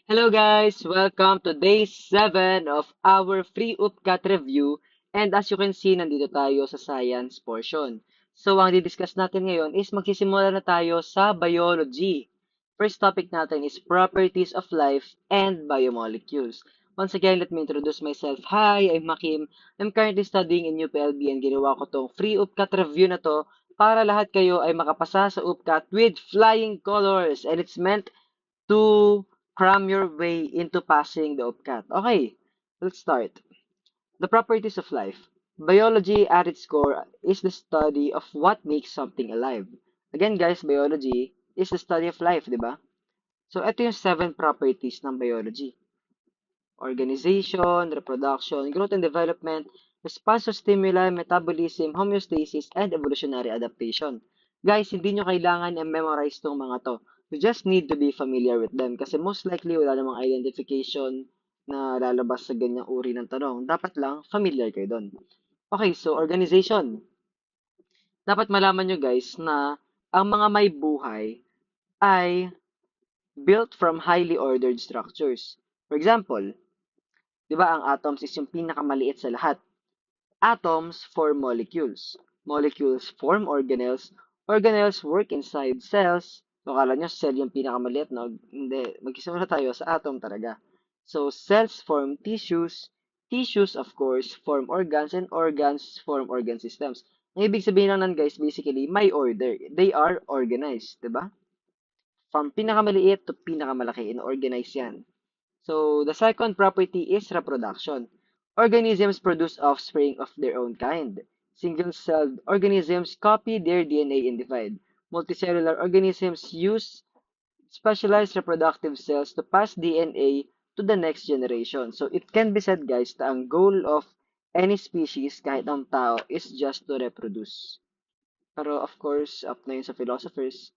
Hello guys! Welcome to day 7 of our free UPCAT review. And as you can see, nandito tayo sa science portion. So, ang didiscuss natin ngayon is magsisimula na tayo sa biology. First topic natin is properties of life and biomolecules. Once again, let me introduce myself. Hi, I'm Makim. I'm currently studying in UPLB and ginawa ko tong free UPCAT review na to para lahat kayo ay makapasa sa UPCAT with flying colors. And it's meant to cram your way into passing the OPCAT. Okay, let's start. The properties of life. Biology at its core is the study of what makes something alive. Again guys, biology is the study of life, di ba? So ito yung 7 properties ng biology. Organization, reproduction, growth and development, response to stimuli, metabolism, homeostasis, and evolutionary adaptation. Guys, hindi nyo kailangan i-memorize tong mga to. You just need to be familiar with them kasi most likely wala namang identification na lalabas sa ganyang uri ng tanong. Dapat lang familiar kayo doon. Okay, so organization. Dapat malaman nyo guys na ang mga may buhay ay built from highly ordered structures. For example, di ba ang atoms is yung pinakamaliit sa lahat? Atoms form molecules. Molecules form organelles. Organelles work inside cells. So, akala nyo cell yung pinakamaliit, no? Hindi. Magkisimula tayo sa atom talaga. So, cells form tissues. Tissues, of course, form organs, and organs form organ systems. Ang ibig sabihin lang nan, guys, basically, may order. They are organized, di ba? From pinakamaliit to pinakamalaki, in-organize yan. So, the second property is reproduction. Organisms produce offspring of their own kind. Single-celled organisms copy their DNA and divide. Multicellular organisms use specialized reproductive cells to pass DNA to the next generation. So, it can be said, guys, na ang goal of any species, kahit ang tao, is just to reproduce. Pero, of course, up na yun sa philosophers.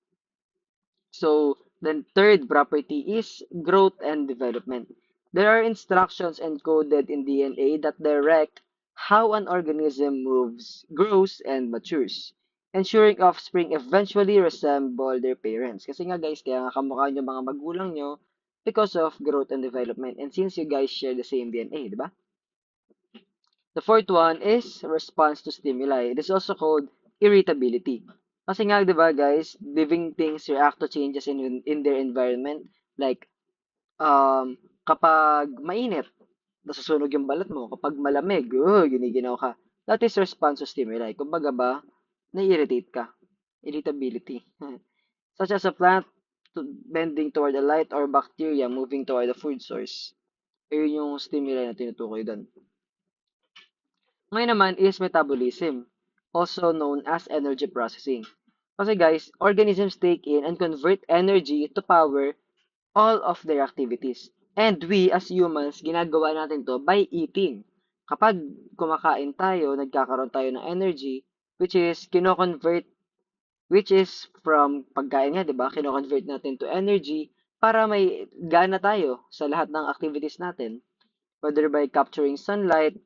So, then third property is growth and development. There are instructions encoded in DNA that direct how an organism moves, grows, and matures, ensuring offspring eventually resemble their parents. Kasi nga guys, kaya nga kamukha nyo mga magulang nyo because of growth and development. And since you guys share the same DNA, di ba? The fourth one is response to stimuli. It is also called irritability. Kasi nga, di ba guys, living things react to changes in their environment. Like, kapag mainit, nasusunog yung balat mo. Kapag malamig, giniginaw ka. That is response to stimuli. Kumbaga ba, na-irritate ka. Irritability. Such as a plant bending toward a light or bacteria moving toward a food source. Ayun yung stimuli na tinutukoy doon. Ngayon naman is metabolism, also known as energy processing. Kasi guys, organisms take in and convert energy to power all of their activities. And we as humans, ginagawa natin to by eating. Kapag kumakain tayo, nagkakaroon tayo ng energy, which is kino-convert, which is from pagkain nga, di ba? Kino-convert natin to energy para may gana tayo sa lahat ng activities natin. Whether by capturing sunlight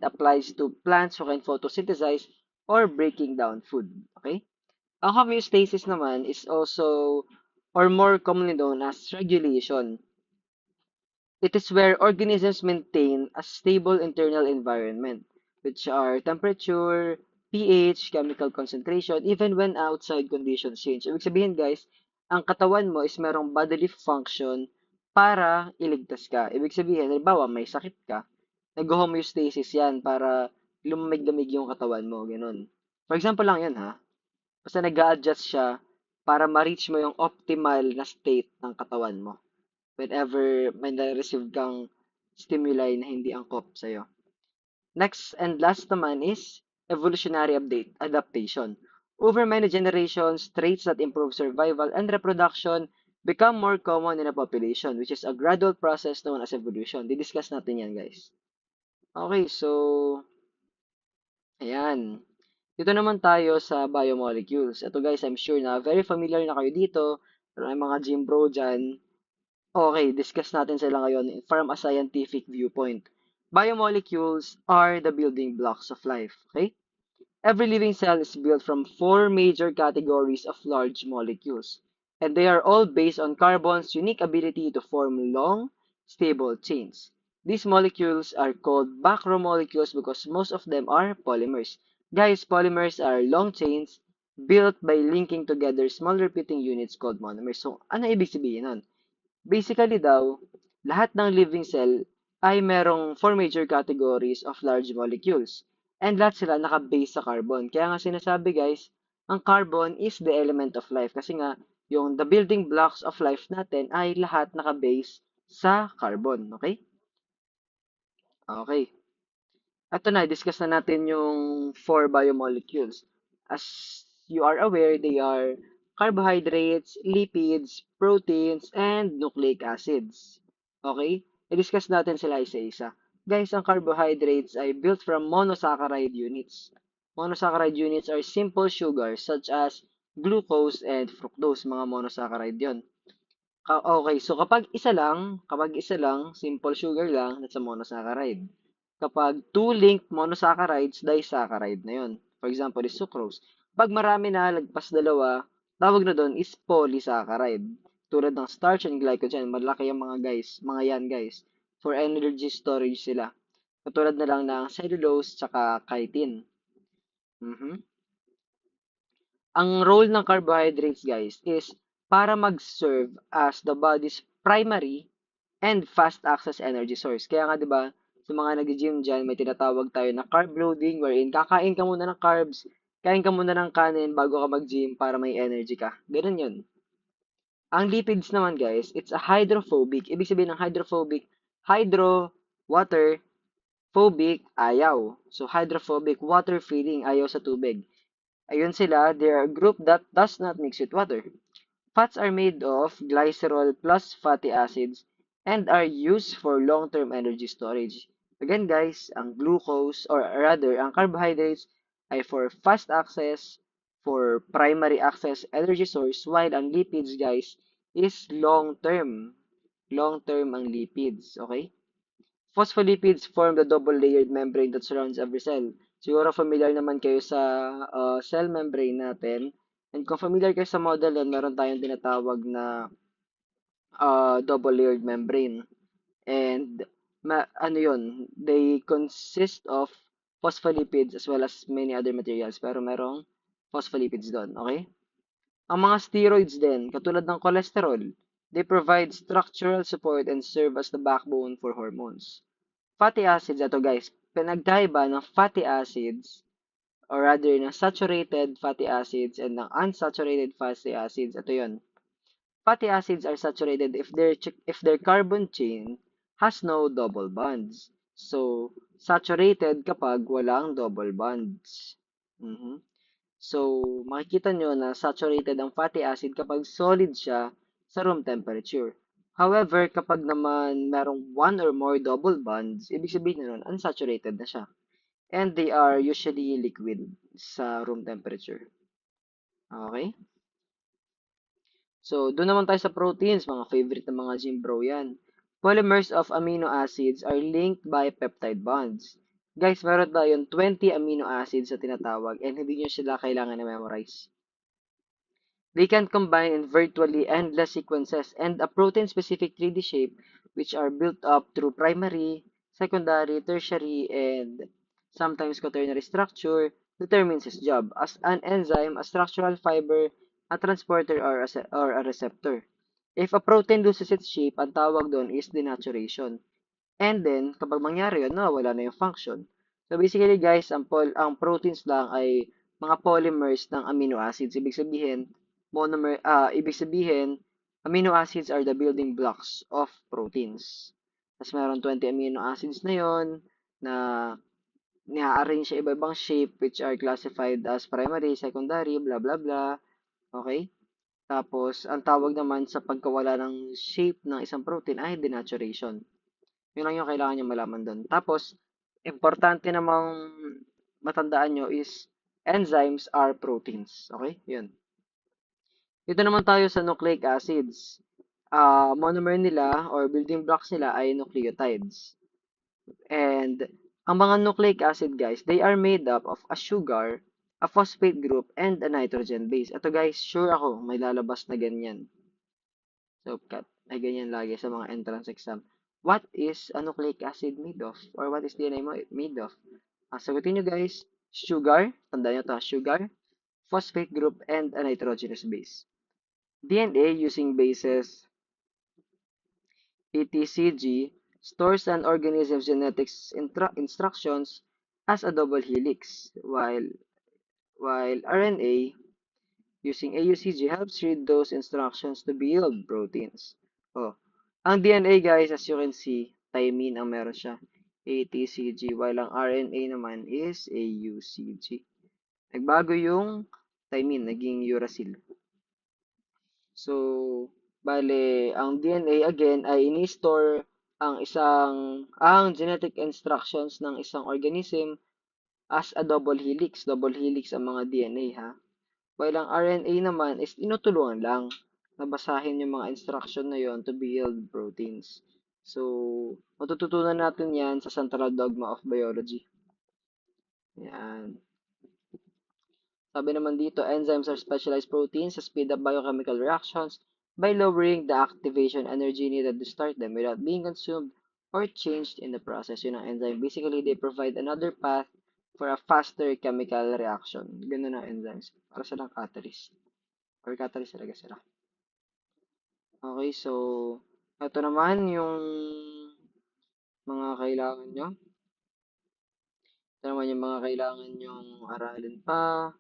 applies to plants who can photosynthesize or breaking down food. Okay? Ang homeostasis naman is also or more commonly known as regulation. It is where organisms maintain a stable internal environment, which are temperature, pH, chemical concentration, even when outside conditions change. Ibig sabihin guys, ang katawan mo is merong bodily function para iligtas ka. Ibig sabihin, halimbawa may sakit ka, nag-homeostasis yan para lumamig-lamig yung katawan mo, ganun. For example lang yun ha, basta nag-a-adjust siya para ma-reach mo yung optimal na state ng katawan mo whenever may na-receive kang stimuli na hindi angkop sa'yo. Next and last naman is evolutionary adaptation. Over many generations, traits that improve survival and reproduction become more common in a population, which is a gradual process known as evolution. Didiscuss natin yan, guys. Okay, so, ayan. Dito naman tayo sa biomolecules. Ito guys, I'm sure na very familiar na kayo dito. Pero may mga gym bro dyan. Okay, discuss natin sila ngayon from a scientific viewpoint. Biomolecules are the building blocks of life, okay? Every living cell is built from four major categories of large molecules. and they are all based on carbon's unique ability to form long, stable chains. These molecules are called macromolecules because most of them are polymers. Guys, polymers are long chains built by linking together small repeating units called monomers. So, ano ibig sabihin nun? Basically daw, lahat ng living cell ay merong four major categories of large molecules. And lahat sila naka-base sa carbon. Kaya nga sinasabi guys, ang carbon is the element of life. Kasi nga, yung the building blocks of life natin ay lahat naka-base sa carbon. Okay? Okay. Ito na, discuss na natin yung four biomolecules. As you are aware, they are carbohydrates, lipids, proteins, and nucleic acids. Okay? I-discuss natin sila isa-isa. Guys, ang carbohydrates ay built from monosaccharide units. Monosaccharide units are simple sugars such as glucose and fructose, mga monosaccharide yon. Okay, so kapag isa lang, simple sugar lang, that's a monosaccharide. Kapag two linked monosaccharides, disaccharide na yon. For example, is sucrose. Pag marami na, lagpas dalawa, tawag na doon is polysaccharide. Tulad ng starch and glycogen, malaki yung mga yan guys. For energy storage sila. Katulad na lang ng cellulose tsaka chitin. Mhm. Ang role ng carbohydrates, guys, is para mag-serve as the body's primary and fast access energy source. Kaya nga, di ba, sa mga nag-gym dyan, may tinatawag tayo na carb loading wherein kakain ka muna ng carbs, kain ka muna ng kanin bago ka mag-gym para may energy ka. Ganun yun. Ang lipids naman, guys, it's a hydrophobic. Ibig sabihin ng hydrophobic, hydro, water, phobic, ayaw. So, hydrophobic, water feeling, ayaw sa tubig. Ayun sila, they are a group that does not mix with water. Fats are made of glycerol plus fatty acids and are used for long-term energy storage. Again guys, ang glucose or rather ang carbohydrates ay for fast access, for primary access energy source, while ang lipids guys is long-term. Long-term ang lipids, okay? Phospholipids form the double-layered membrane that surrounds every cell. Siguro familiar naman kayo sa cell membrane natin. And kung familiar kayo sa model yan, meron tayong tinatawag na double-layered membrane. And ano yun, they consist of phospholipids as well as many other materials. Pero merong phospholipids doon, okay? Ang mga steroids din, katulad ng cholesterol, they provide structural support and serve as the backbone for hormones. Fatty acids, ito guys, pinagkaiba ng fatty acids or rather ng saturated fatty acids and ng unsaturated fatty acids. Ito yon. Fatty acids are saturated if their carbon chain has no double bonds. So, saturated kapag walang double bonds. Mhm. So, makikita nyo na saturated ang fatty acid kapag solid siya sa room temperature. However, kapag naman merong one or more double bonds, ibig sabihin nun, unsaturated na siya. And they are usually liquid sa room temperature. Okay? So, doon naman tayo sa proteins, mga favorite ng mga gym bro yan. Polymers of amino acids are linked by peptide bonds. Guys, meron tayong 20 amino acids na tinatawag and hindi nyo sila kailangan na memorize. They can combine in virtually endless sequences and a protein-specific 3D shape which are built up through primary, secondary, tertiary, and sometimes quaternary structure determines its job as an enzyme, a structural fiber, a transporter, or a receptor. If a protein loses its shape, ang tawag doon is denaturation. And then, kapag mangyari yun, nawawala na yung function. So basically guys, ang proteins lang ay mga polymers ng amino acids. Ibig sabihin, amino acids are the building blocks of proteins. Tapos meron 20 amino acids na yon na nia-arrange sa iba-ibang shape which are classified as primary, secondary, blah blah blah. Okay? Tapos, ang tawag naman sa pagkawala ng shape ng isang protein ay denaturation. Yun lang yung kailangan nyo malaman doon. Tapos, importante namang matandaan nyo is enzymes are proteins. Okay? Yun. Dito naman tayo sa nucleic acids. Monomer nila or building blocks nila ay nucleotides. And ang mga nucleic acid guys, they are made up of a sugar, a phosphate group, and a nitrogen base. Ito guys, sure ako, may lalabas na ganyan. So, cut. Ay ganyan lagi sa mga entrance exam. What is a nucleic acid made of? Or what is DNA made of? Sagutin nyo guys, sugar, tandaan nyo to, sugar, phosphate group, and a nitrogenous base. DNA using bases ATCG stores an organism's genetics instructions as a double helix, while RNA using AUCG helps read those instructions to build proteins. Oh, ang DNA guys, as you can see, thymine ang meron siya. ATCG, while ang RNA naman is AUCG. Nagbago yung thymine, naging uracil. So, bale, ang DNA again ay ini-store ang genetic instructions ng isang organism as a double helix. Double helix ang mga DNA ha. While ang RNA naman is tinutulungan lang na basahin yung mga instruction na yon to build proteins. So, matututunan natin yan sa Central Dogma of Biology. Yan. Sabi naman dito, enzymes are specialized proteins that speed up biochemical reactions by lowering the activation energy needed to start them without being consumed or changed in the process. Yun ang enzyme. Basically, they provide another path for a faster chemical reaction. Ganun ang enzymes. Para silang catalyst. Or catalyst talaga sila. Okay, so, ito naman yung mga kailangan nyo. Ito naman yung mga kailangan nyong aralin pa.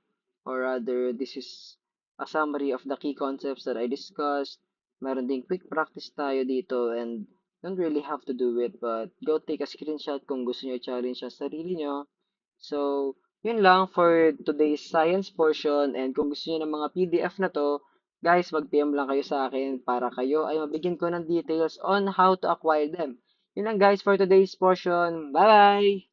Or rather, this is a summary of the key concepts that I discussed. Meron ding quick practice tayo dito and don't really have to do it, but go take a screenshot kung gusto nyo i-challenge ang sarili nyo. So, yun lang for today's science portion, and kung gusto nyo ng mga PDF na to, guys, mag-PM lang kayo sa akin para kayo ay mabigyan ko ng details on how to acquire them. Yun lang guys for today's portion. Bye-bye!